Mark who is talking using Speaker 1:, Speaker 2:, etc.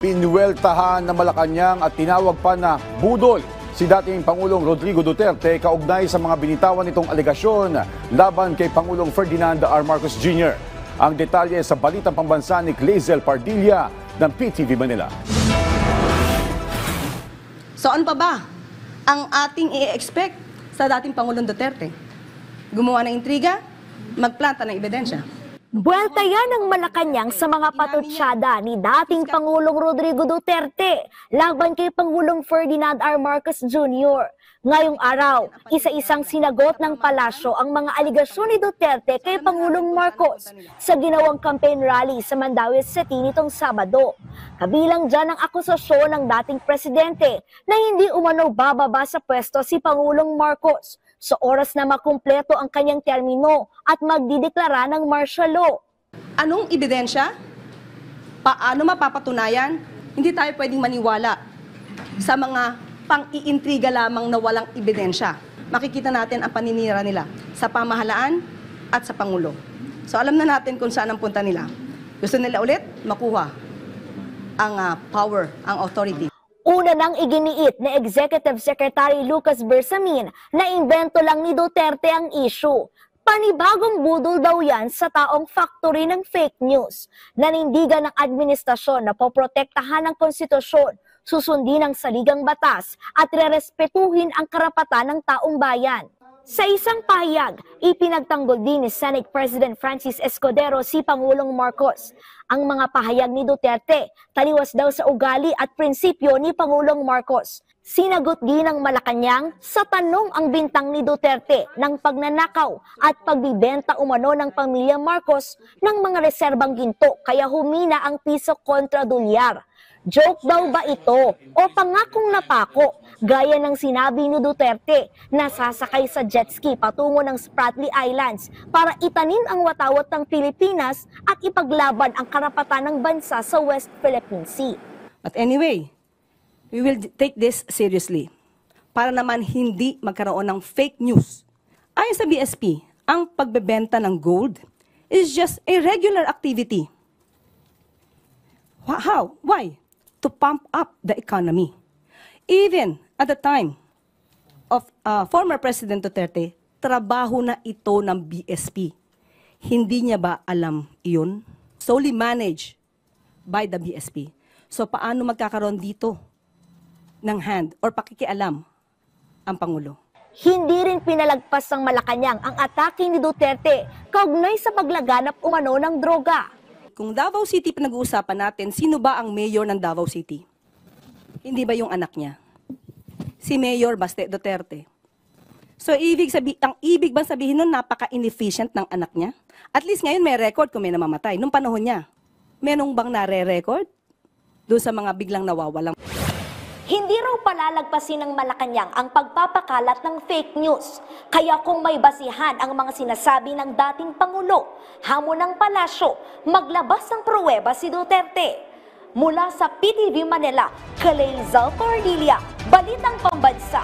Speaker 1: Pinuweltahan na Malacanang at tinawag pa na budol si dating Pangulong Rodrigo Duterte kaugnay sa mga binitawan nitong alegasyon laban kay Pangulong Ferdinand R. Marcos Jr. Ang detalye sa Balitang Pambansa ni Clazel Pardilla ng PTV Manila.
Speaker 2: So ano pa ba ang ating i-expect sa dating Pangulong Duterte? Gumawa ng intriga? Magplanta ng ebidensya?
Speaker 3: Buwelta yan ng Malacanang sa mga patutsada ni dating Pangulong Rodrigo Duterte laban kay Pangulong Ferdinand R. Marcos Jr. Ngayong araw, isa-isang sinagot ng palasyo ang mga aligasyon ni Duterte kay Pangulong Marcos sa ginawang campaign rally sa Mandaue City nitong Sabado. Kabilang dyan ang akusasyon ng dating presidente na hindi umano bababa sa pwesto si Pangulong Marcos sa oras na makumpleto ang kanyang termino at magdideklara ng martial law.
Speaker 2: Anong ebidensya? Paano mapapatunayan? Hindi tayo pwedeng maniwala sa mga pang-iintriga lamang na walang ebidensya. Makikita natin ang paninira nila sa pamahalaan at sa Pangulo. So alam na natin kung saan ang punta nila. Gusto nila ulit makuha ang power, ang authority.
Speaker 3: Una nang iginiit ni Executive Secretary Lucas Bersamin na imbento lang ni Duterte ang issue. Panibagong budol daw yan sa taong factory ng fake news. Nanindigan ng administrasyon na poprotektahan ng konstitusyon, susundin ang saligang batas at rerespetuhin ang karapatan ng taong bayan. Sa isang pahayag, ipinagtanggol din ni Senate President Francis Escudero si Pangulong Marcos. Ang mga pahayag ni Duterte, taliwas daw sa ugali at prinsipyo ni Pangulong Marcos. Sinagot din ng Malacanang sa tanong ang bintang ni Duterte ng pagnanakaw at pagbibenta umano ng pamilya Marcos ng mga reserbang ginto kaya humina ang piso kontra dolyar. Joke daw ba ito o pangakong napako gaya ng sinabi ni Duterte na sasakay sa jet ski patungo ng Spratly Islands para itanim ang watawat ng Pilipinas at ipaglaban ang karapatan ng bansa sa West Philippine Sea.
Speaker 2: But anyway, we will take this seriously para naman hindi magkaroon ng fake news. Ayon sa BSP, ang pagbebenta ng gold is just a regular activity. How? Why? To pump up the economy. Even at the time of former President Duterte, trabaho na ito ng BSP. Hindi niya ba alam iyon? Solely managed by the BSP. So paano magkakaroon dito ng hand or pakikialam ang Pangulo?
Speaker 3: Hindi rin pinalagpas ng Malacanang ang atake ni Duterte kaugnay sa paglaganap umano ng droga.
Speaker 2: Kung Davao City pinag-uusapan natin, sino ba ang mayor ng Davao City? Hindi ba yung anak niya? Si Mayor Baste Duterte. So ang ibig bang sabihin nun, napaka-inefficient ng anak niya? At least ngayon may record kung may namamatay. Nung panahon niya, merong bang nare-record doon sa mga biglang nawawalang?
Speaker 3: Hindi raw palalagpasin ng Malacanang ang pagpapakalat ng fake news. Kaya kung may basihan ang mga sinasabi ng dating Pangulo, hamon ng palasyo, maglabas ng pruweba si Duterte. Mula sa PTV Manila, Clazel Pardilla, Balitang Pambansa.